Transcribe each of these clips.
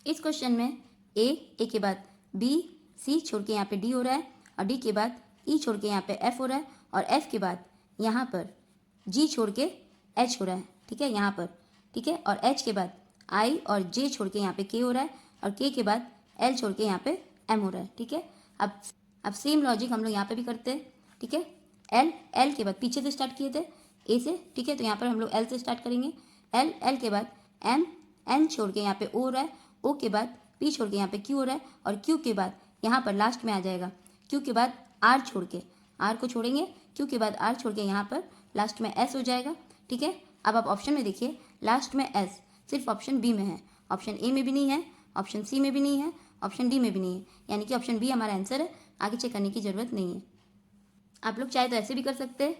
इस क्वेश्चन में ए के बाद बी, सी छोड़ के यहाँ पे डी हो रहा है, और डी के बाद ई छोड़ के यहाँ पे एफ हो रहा है, और एफ के बाद यहाँ पर जी छोड़ के एच हो रहा है, ठीक है, यहाँ पर, ठीक है, और एच के बाद आई और जे छोड़ के यहाँ पे के हो रहा है, और के के बाद एल छोड़ के यहाँ पे एम हो रहा है, ठीक है। अब सेम लॉजिक हम लोग यहाँ पे भी करते हैं, ठीक है। एल के बाद पीछे से स्टार्ट किए थे ए से, ठीक है, तो यहाँ पर हम लोग एल से स्टार्ट करेंगे। एल के बाद एन छोड़ के यहाँ पे ओ हो रहा है, ओ के बाद पी छोड़ के यहाँ पे क्यू हो रहा है, और क्यू के बाद यहाँ पर लास्ट में आ जाएगा क्यू के बाद आर छोड़ के, आर को छोड़ेंगे, क्यू के बाद आर छोड़ के यहाँ पर लास्ट में एस हो जाएगा, ठीक है। अब आप ऑप्शन में देखिए, लास्ट में एस सिर्फ ऑप्शन बी में है, ऑप्शन ए में भी नहीं है, ऑप्शन सी में भी नहीं है, ऑप्शन डी में भी नहीं है, यानी कि ऑप्शन बी हमारा आंसर है। आगे चेक करने की ज़रूरत नहीं है। आप लोग चाहे तो ऐसे भी कर सकते हैं,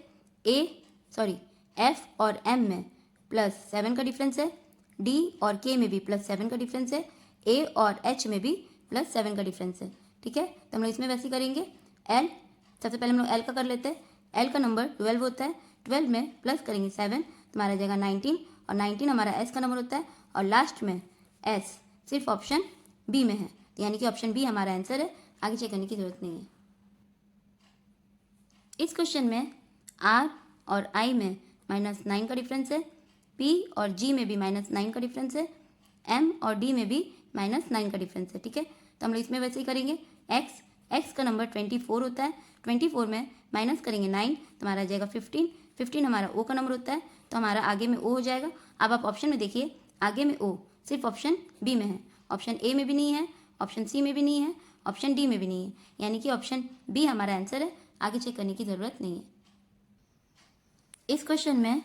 एफ और एम में +7 का डिफरेंस है, डी और के में भी +7 का डिफरेंस है, ए और एच में भी +7 का डिफरेंस है, ठीक है। तो हम लोग इसमें वैसे करेंगे। एल, सबसे पहले हम लोग एल का कर लेते हैं। एल का नंबर 12 होता है, 12 में प्लस करेंगे 7 तो हमारा जाएगा 19, और 19 हमारा एस का नंबर होता है, और लास्ट में एस सिर्फ ऑप्शन बी में है, यानी कि ऑप्शन बी हमारा आंसर है। आगे चेक करने की जरूरत नहीं है। इस क्वेश्चन में आर और आई में -9 का डिफरेंस है, पी और जी में भी -9 का डिफरेंस है, एम और डी में भी -9 का डिफरेंस है, ठीक है। तो हम लोग इसमें वैसे ही करेंगे। एक्स का नंबर 24 होता है, 24 में माइनस करेंगे 9 तो हमारा आ जाएगा 15, 15 हमारा ओ का नंबर होता है, तो हमारा आगे में ओ हो जाएगा। अब आप ऑप्शन में देखिए, आगे में ओ सिर्फ ऑप्शन बी में है, ऑप्शन ए में भी नहीं है, ऑप्शन सी में भी नहीं है, ऑप्शन डी में भी नहीं है, यानी कि ऑप्शन बी हमारा आंसर है। आगे चेक करने की ज़रूरत नहीं है। इस क्वेश्चन में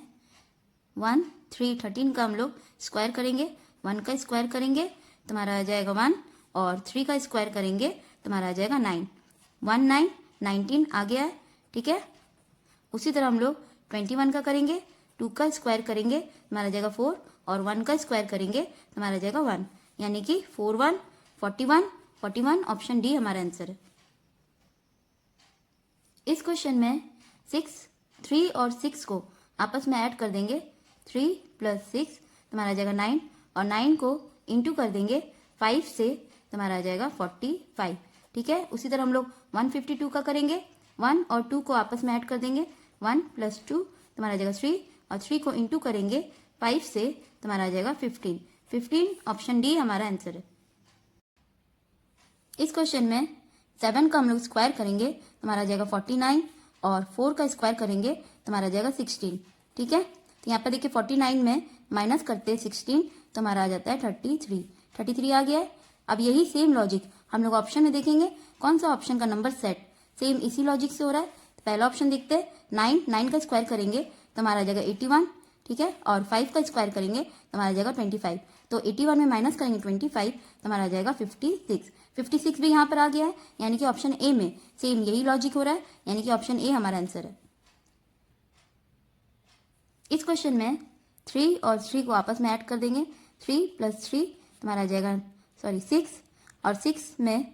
1, 3, 13 का हम लोग स्क्वायर करेंगे। 1 का स्क्वायर करेंगे तो हमारा आ जाएगा 1, और 3 का स्क्वायर करेंगे तो हमारा आ जाएगा 9। 1 9 19 आ गया है, ठीक है। उसी तरह हम लोग 21 का करेंगे, 2 का स्क्वायर करेंगे तो हमारा आ जाएगा 4, और 1 का स्क्वायर करेंगे तो हमारा आ जाएगा 1, यानी कि 4 1 41 ऑप्शन डी हमारा आंसर है। इस क्वेश्चन में 6, 3 और 6 को आपस में ऐड कर देंगे। 3 + 6 तुम्हारा आ जाएगा 9, और 9 को इंटू कर देंगे 5 से तुम्हारा आ जाएगा 45, ठीक है। उसी तरह हम लोग 152 का करेंगे। 1 और 2 को आपस में ऐड कर देंगे। 1 + 2 तुम्हारा आ जाएगा 3, और 3 को इंटू करेंगे 5 से तुम्हारा आ जाएगा 15 ऑप्शन डी हमारा आंसर है। इस क्वेश्चन में 7 का हम लोग स्क्वायर करेंगे तो हमारा आ जाएगा 49, और 4 का स्क्वायर करेंगे तो हमारा आ जाएगा 16, ठीक है। तो यहाँ पर देखिए 49 में माइनस करते हैं 16 तो हमारा आ जाता है 33 आ गया है। अब यही सेम लॉजिक हम लोग ऑप्शन में देखेंगे, कौन सा ऑप्शन का नंबर सेट सेम इसी लॉजिक से हो रहा है। तो पहला ऑप्शन देखते हैं, 9 का स्क्वायर करेंगे तो हमारा आ जाएगा 81, ठीक है, और 5 का स्क्वायर करेंगे तो हमारा आ जाएगा 25। तो 81 में माइनस करेंगे 25 तो हमारा आ जाएगा 56 भी यहाँ पर आ गया है, यानी कि ऑप्शन ए में सेम यही लॉजिक हो रहा है, यानी कि ऑप्शन ए हमारा आंसर है। इस क्वेश्चन में 3 और 3 को आपस में ऐड कर देंगे। 3 + 3 तुम्हारा आ जाएगा 6, और 6 में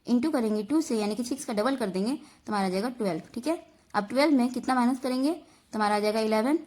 इंटू करेंगे 2 से, यानी कि 6 का डबल कर देंगे तो हमारा आ जाएगा 12, ठीक है। अब 12 में कितना माइनस करेंगे तो हमारा आ जाएगा 11।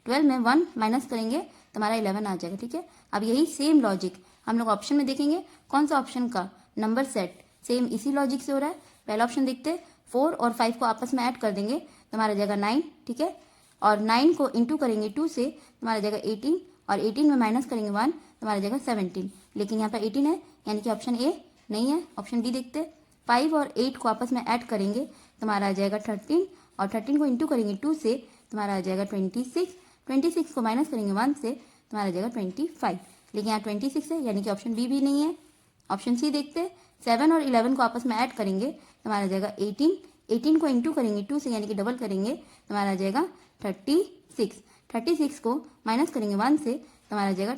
12 में 1 माइनस करेंगे तो हमारा 11 आ जाएगा, ठीक है। अब यही सेम लॉजिक हम लोग ऑप्शन में देखेंगे, कौन सा ऑप्शन का नंबर सेट सेम इसी लॉजिक से हो रहा है। पहला ऑप्शन देखते हैं, 4 और 5 को आपस में ऐड कर देंगे तो हमारा जाएगा 9, ठीक है, और 9 को इंटू करेंगे 2 से तो हमारा जाएगा 18, और 18 में माइनस करेंगे 1 तो हमारा जाएगा 17, लेकिन यहाँ पर 18 है, यानी कि ऑप्शन ए नहीं है। ऑप्शन डी देखते हैं, 5 और 8 को आपस में ऐड करेंगे तो हमारा आ जाएगा 13, और 13 को इंटू करेंगे 2 से तो हमारा आ जाएगा 26 को माइनस करेंगे 1 से तो हमारा आ जाएगा 25, लेकिन यहाँ 26 है, यानी कि ऑप्शन बी भी नहीं है। ऑप्शन सी देखते हैं, 7 और 11 को आपस में ऐड करेंगे तो हमारा आ जाएगा 18 को इंटू करेंगे 2 से, यानी कि डबल करेंगे तो हमारा आ जाएगा 36 को माइनस करेंगे 1 से तो हमारा आ जाएगा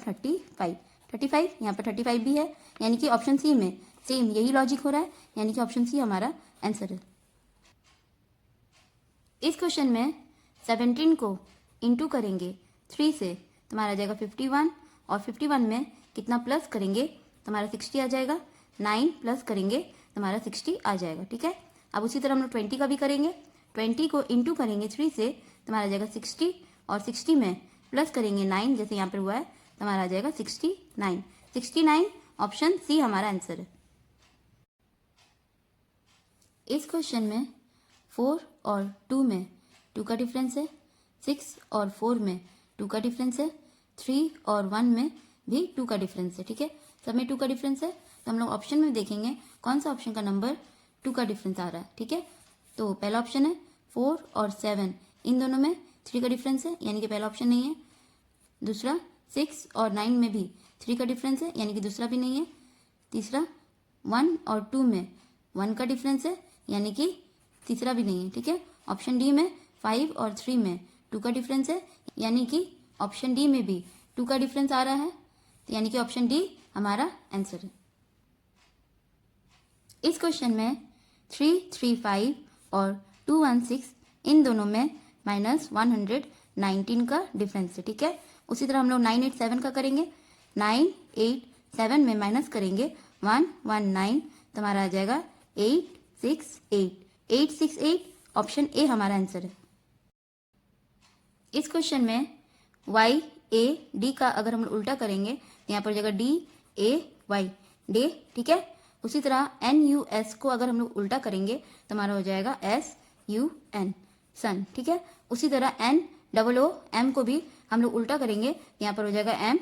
35, यहाँ पर 35 भी है, यानी कि ऑप्शन सी में सेम यही लॉजिक हो रहा है, यानी कि ऑप्शन सी हमारा आंसर है। इस क्वेश्चन में 17 को इंटू करेंगे 3 से तो हमारा आ जाएगा 51, और 51 में कितना प्लस करेंगे तो हमारा 60 आ जाएगा। 9 प्लस करेंगे तो हमारा 60 आ जाएगा, ठीक है। अब उसी तरह हम लोग 20 का भी करेंगे। 20 को इंटू करेंगे 3 से तो हमारा आ जाएगा 60, और 60 में प्लस करेंगे 9 जैसे यहाँ पर हुआ है तो हमारा आ जाएगा 69 ऑप्शन सी हमारा आंसर है। इस क्वेश्चन में 4 और 2 में 2 का डिफरेंस है, 6 और 4 में 2 का डिफरेंस है, 3 और 1 में भी 2 का डिफरेंस है। ठीक है, सब में 2 का डिफरेंस है, तो हम लोग ऑप्शन में देखेंगे कौन सा ऑप्शन का नंबर 2 का डिफरेंस आ रहा है। ठीक है, तो पहला ऑप्शन है 4 और 7, इन दोनों में 3 का डिफरेंस है, यानी कि पहला ऑप्शन नहीं है। दूसरा 6 और 9 में भी 3 का डिफरेंस है, यानी कि दूसरा भी नहीं है। तीसरा 1 और 2 में 1 का डिफरेंस है, यानी कि तीसरा भी नहीं है। ठीक है, ऑप्शन डी में 5 और 3 में 2 का डिफरेंस है, यानी कि ऑप्शन डी में भी 2 का डिफरेंस आ रहा है, तो यानी कि ऑप्शन डी हमारा आंसर है। इस क्वेश्चन में 335 और 216, इन दोनों में -119 का डिफरेंस है। ठीक है, उसी तरह हम लोग 987 का करेंगे। 987 में माइनस करेंगे 119, तो हमारा आ जाएगा 868 ऑप्शन ए हमारा आंसर है। इस क्वेश्चन में वाई ए डी का अगर हम उल्टा करेंगे तो यहाँ पर जाएगा डी ए वाई डे। ठीक है, उसी तरह एन यू एस को अगर हम लोग उल्टा करेंगे तो हमारा हो जाएगा एस यू एन सन। ठीक है, उसी तरह एन डबल ओ एम को भी हम लोग उल्टा करेंगे तो यहाँ पर हो जाएगा M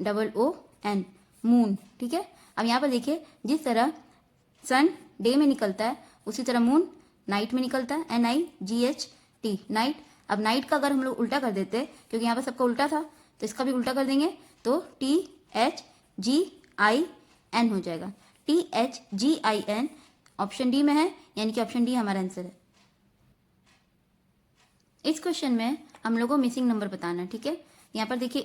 double O N moon. ठीक है, अब यहाँ पर देखिए जिस तरह सन डे में निकलता है उसी तरह मून नाइट में निकलता है, NIGHT नाइट। अब नाइट का अगर हम लोग उल्टा कर देते, क्योंकि यहाँ पर सबका उल्टा था, तो इसका भी उल्टा कर देंगे तो THGIN हो जाएगा, THGIN ऑप्शन डी में है, यानी कि ऑप्शन डी हमारा आंसर है। इस क्वेश्चन में हम लोगों को मिसिंग नंबर बताना है। ठीक है, यहाँ पर देखिए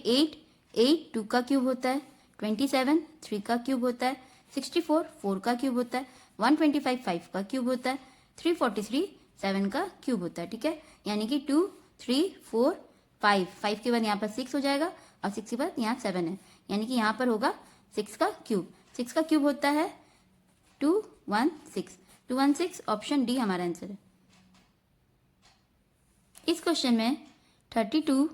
8 2 का क्यूब होता है, 27 3 का क्यूब होता है, 64 4 का क्यूब होता है, 125 5 का क्यूब होता है, 343 7 का क्यूब होता है। ठीक है, यानी कि 2 3 4 5 के बाद यहाँ पर 6 हो जाएगा और 6 के बाद यहाँ 7 है, यानी कि यहाँ पर होगा 6 का क्यूब। 6 का क्यूब होता है 216 ऑप्शन डी हमारा आंसर है। इस क्वेश्चन में 32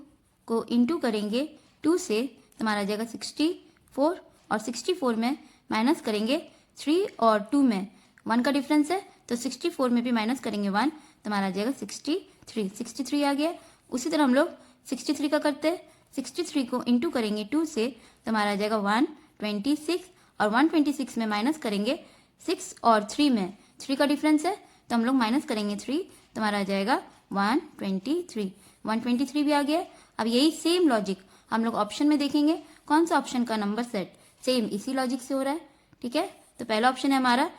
को इंटू करेंगे 2 से तो हमारा जाएगा 64 और 64 में माइनस करेंगे 3 और 2 में 1 का डिफरेंस है, तो 64 में भी माइनस करेंगे 1 तो हमारा आ जाएगा 63 आ गया। उसी तरह हम लोग 63 का करते हैं, 63 को इंटू करेंगे 2 से तो हमारा आ जाएगा 126 और 126 में माइनस करेंगे 6 और 3 में 3 का डिफरेंस है, तो हम लोग माइनस करेंगे 3 तो हमारा आ जाएगा 123 भी आ गया। अब यही सेम लॉजिक हम लोग ऑप्शन में देखेंगे कौन सा ऑप्शन का नंबर सेट सेम इसी लॉजिक से हो रहा है। ठीक है, तो पहला ऑप्शन है हमारा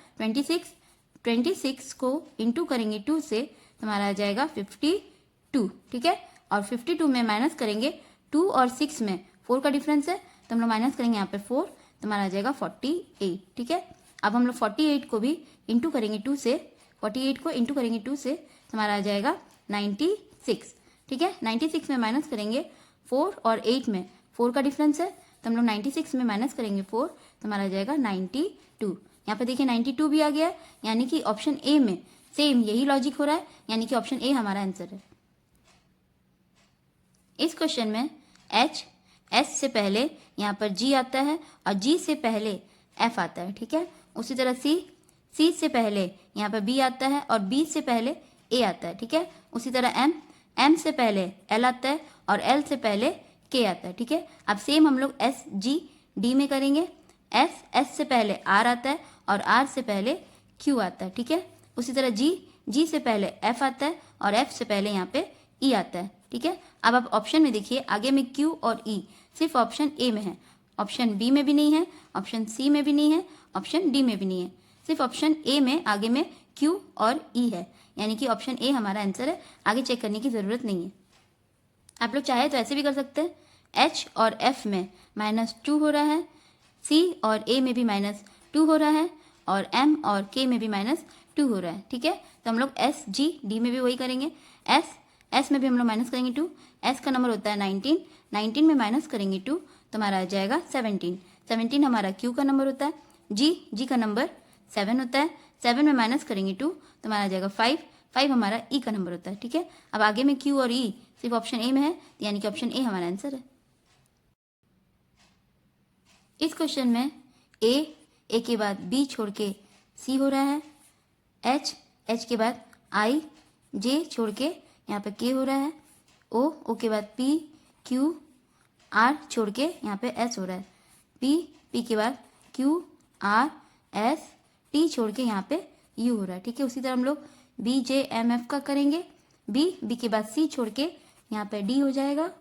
26 को इंटू करेंगे 2 से तो हमारा आ जाएगा 52। ठीक है, और 52 में माइनस करेंगे 2 और 6 में 4 का डिफरेंस है, तो हम लोग माइनस करेंगे यहाँ पे 4 तो हमारा आ जाएगा 48। ठीक है, अब हम लोग 48 को भी इंटू करेंगे 2 से, 48 को इंटू करेंगे 2 से तो हमारा आ जाएगा 96। ठीक है, 96 में माइनस करेंगे 4 और 8 में 4 का डिफरेंस है, तो हम लोग 96 में माइनस करेंगे 4 तो हमारा आ जाएगा 92। यहाँ पे देखिए 92 भी आ गया, यानी कि ऑप्शन ए में सेम यही लॉजिक हो रहा है, यानी कि ऑप्शन ए हमारा आंसर है। इस क्वेश्चन में एस से पहले यहाँ पर जी आता है और जी से पहले एफ आता है। ठीक है, उसी तरह सी से पहले यहाँ पर बी आता है और बी से पहले ए आता है। ठीक है, उसी तरह एम से पहले एल आता है और एल से पहले के आता है। ठीक है, अब सेम हम लोग एस जी डी में करेंगे, एस से पहले आर आता है और आर से पहले क्यू आता है। ठीक है, उसी तरह जी से पहले एफ आता है और एफ से पहले यहाँ पे ई आता है। ठीक है, अब आप ऑप्शन में देखिए आगे में क्यू और ई सिर्फ ऑप्शन ए में है, ऑप्शन बी में भी नहीं है, ऑप्शन सी में भी नहीं है, ऑप्शन डी में भी नहीं है, सिर्फ ऑप्शन ए में आगे में क्यू और ई है, यानी कि ऑप्शन ए हमारा आंसर है। आगे चेक करने की ज़रूरत नहीं है। आप लोग चाहे तो ऐसे भी कर सकते हैं, एच और एफ में -2 हो रहा है, सी और ए में भी -2 हो रहा है और एम और के में भी -2 हो रहा है। ठीक है, तो हम लोग एस जी डी में भी वही करेंगे, एस में भी हम लोग माइनस करेंगे 2, एस का नंबर होता है 19 में माइनस करेंगे 2 तो हमारा आ जाएगा 17 हमारा क्यू का नंबर होता है, जी का नंबर 7 होता है, 7 में माइनस करेंगे 2 तो हमारा आ जाएगा 5 हमारा ई का नंबर होता है। ठीक है, अब आगे में क्यू और ई सिर्फ ऑप्शन ए में है, यानी कि ऑप्शन ए हमारा आंसर है। इस क्वेश्चन में ए के बाद बी छोड़ के सी हो रहा है, एच के बाद आई, जे छोड़ के यहाँ पे के हो रहा है, ओ के बाद पी, क्यू, आर छोड़ के यहाँ पे एस हो रहा है, पी के बाद क्यू, आर, एस, टी छोड़ के यहाँ पे यू हो रहा है। ठीक है, उसी तरह हम लोग बी जे एम एफ का करेंगे। बी के बाद सी छोड़ के यहाँ पे डी हो जाएगा,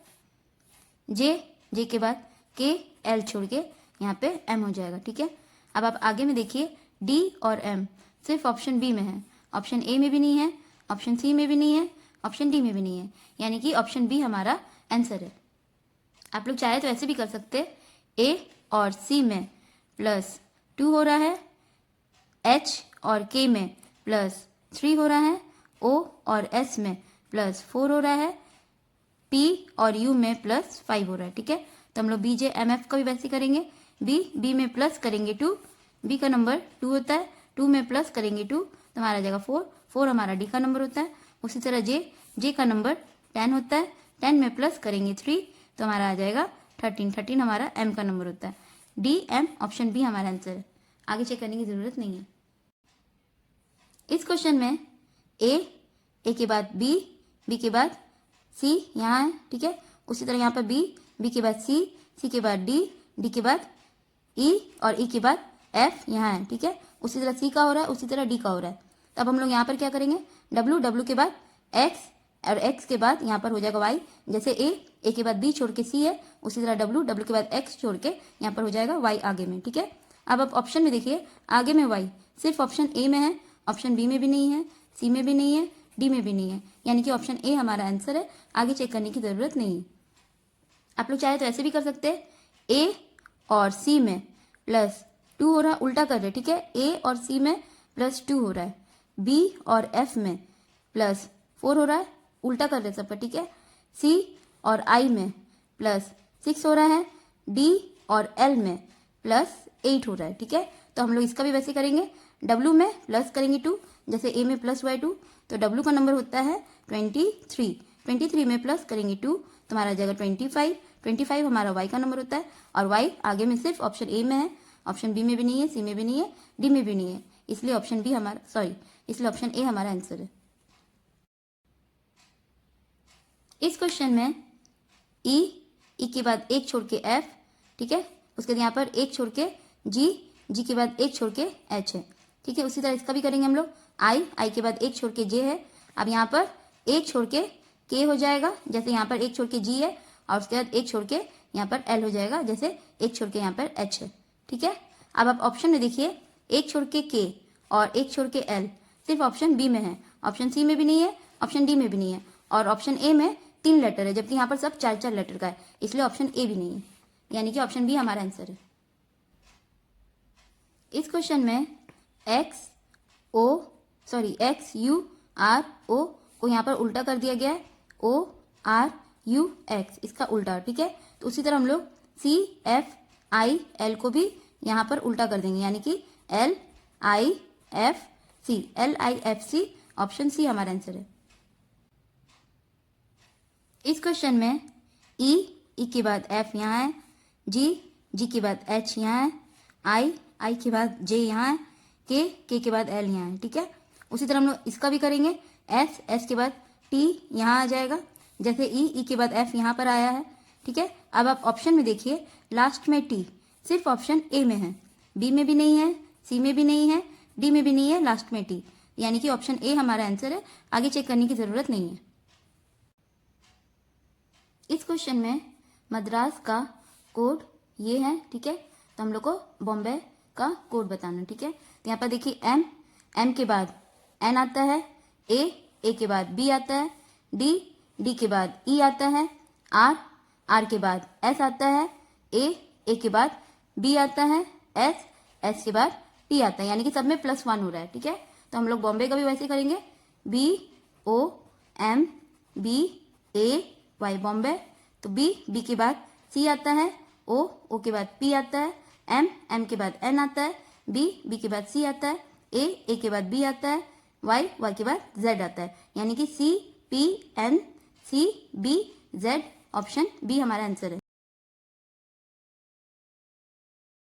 जे के बाद के, एल छोड़ के यहाँ पे एम हो जाएगा। ठीक है, अब आप आगे में देखिए, डी और एम सिर्फ ऑप्शन बी में है, ऑप्शन ए में भी नहीं है, ऑप्शन सी में भी नहीं है, ऑप्शन डी में भी नहीं है, यानी कि ऑप्शन बी हमारा आंसर है। आप लोग चाहे तो ऐसे भी कर सकते, ए और सी में +2 हो रहा है, एच और के में +3 हो रहा है, ओ और एस में +4 हो रहा है, पी और यू में +5 हो रहा है। ठीक है, तो हम लोग बी जे एम एफ का भी वैसे करेंगे। बी में प्लस करेंगे 2, बी का नंबर 2 होता है, 2 में प्लस करेंगे 2 तो हमारा आ जाएगा 4 हमारा डी का नंबर होता है। उसी तरह जे का नंबर 10 होता है, 10 में प्लस करेंगे 3 तो हमारा आ जाएगा 13 हमारा एम का नंबर होता है। डी एम ऑप्शन बी हमारा आंसर है, आगे चेक करने की ज़रूरत नहीं है। इस क्वेश्चन में ए के बाद बी के बाद सी यहाँ है। ठीक है, उसी तरह यहाँ पर बी के बाद सी के बाद डी के बाद ई और ई के बाद एफ यहाँ है। ठीक है, उसी तरह सी का हो रहा है, उसी तरह डी का हो रहा है। तो अब हम लोग यहाँ पर क्या करेंगे, डब्ल्यू के बाद एक्स और एक्स के बाद यहाँ पर हो जाएगा वाई। जैसे ए के बाद बी छोड़ के सी है, उसी तरह डब्ल्यू के बाद एक्स छोड़ के यहाँ पर हो जाएगा वाई आगे में। ठीक है, अब आप ऑप्शन में देखिए, आगे में वाई सिर्फ ऑप्शन ए में है, ऑप्शन बी में भी नहीं है, सी में भी नहीं है, डी में भी नहीं है, यानी कि ऑप्शन ए हमारा आंसर है, आगे चेक करने की ज़रूरत नहीं है। आप लोग चाहे तो ऐसे भी कर सकते हैं, ए और सी में +2 हो रहा है, उल्टा कर रहे। ठीक है, ए और सी में +2 हो रहा है, बी और एफ में +4 हो रहा है, उल्टा कर रहे सब पर। ठीक है, सी और आई में +6 हो रहा है, डी और एल में +8 हो रहा है। ठीक है, तो हम लोग इसका भी वैसे करेंगे, डब्ल्यू में प्लस करेंगे 2, जैसे ए में +2 तो डब्ल्यू का नंबर होता है 23 में प्लस करेंगे 2 तो हमारा आ जाएगा 25 हमारा वाई का नंबर होता है, और वाई आगे में सिर्फ ऑप्शन ए में है, ऑप्शन बी में भी नहीं है, सी में भी नहीं है, डी में भी नहीं है, इसलिए ऑप्शन ए हमारा आंसर है। इस क्वेश्चन में ई के बाद एक छोड़ के एफ, ठीक है, उसके बाद यहाँ पर एक छोड़ के जी के बाद एक छोड़ के एच है। ठीक है, उसी तरह इसका भी करेंगे हम लोग, आई के बाद एक छोड़ के जे है, अब यहाँ पर एक छोड़ के हो जाएगा, जैसे यहाँ पर एक छोड़ के जी है, और उसके बाद एक छोड़ के यहाँ पर एल हो जाएगा, जैसे एक छोड़ के यहाँ पर एच है। ठीक है, अब आप ऑप्शन में देखिए, एक छोड़ के और एक छोड़ के एल सिर्फ ऑप्शन बी में है, ऑप्शन सी में भी नहीं है, ऑप्शन डी में भी नहीं है, और ऑप्शन ए में 3 लेटर है, जबकि यहाँ पर सब 4 लेटर का है, इसलिए ऑप्शन ए भी नहीं है, यानी कि ऑप्शन बी हमारा आंसर है। इस क्वेश्चन में एक्स यू आर ओ को यहाँ पर उल्टा कर दिया गया है, ओ आर यू एक्स इसका उल्टा। ठीक है, तो उसी तरह हम लोग सी एफ आई एल को भी यहाँ पर उल्टा कर देंगे, यानी कि L I F C option C हमारा आंसर है। इस क्वेश्चन में ई के बाद एफ यहाँ है, जी के बाद एच यहाँ है, आई के बाद जे यहाँ है, के के बाद एल यहाँ है। ठीक है, उसी तरह हम लोग इसका भी करेंगे, एस के बाद टी यहाँ आ जाएगा, जैसे ई के बाद एफ यहाँ पर आया है। ठीक है, अब आप ऑप्शन में देखिए, लास्ट में टी सिर्फ ऑप्शन ए में है, बी में भी नहीं है, सी में भी नहीं है, डी में भी नहीं है, लास्ट में टी, यानी कि ऑप्शन ए हमारा आंसर है, आगे चेक करने की ज़रूरत नहीं है। इस क्वेश्चन में मद्रास का कोड ये है। ठीक है, तो हम लोग को बॉम्बे का कोड बताना। ठीक है, तो यहाँ पर देखिए, एम के बाद एन आता है, ए के बाद बी आता है, डी के बाद ई आता है, आर के बाद एस आता है, ए के बाद बी आता है, एस के बाद टी आता है, यानी कि सब में +1 हो रहा है। ठीक है, तो हम लोग बॉम्बे का भी वैसे करेंगे, BOMBAY बॉम्बे, तो बी के बाद सी आता है, ओ के बाद पी आता है, एम के बाद एन आता है, बी के बाद सी आता है, ए के बाद बी आता है, वाई के बाद जेड आता है, यानी कि CPNCBZ ऑप्शन बी हमारा आंसर है।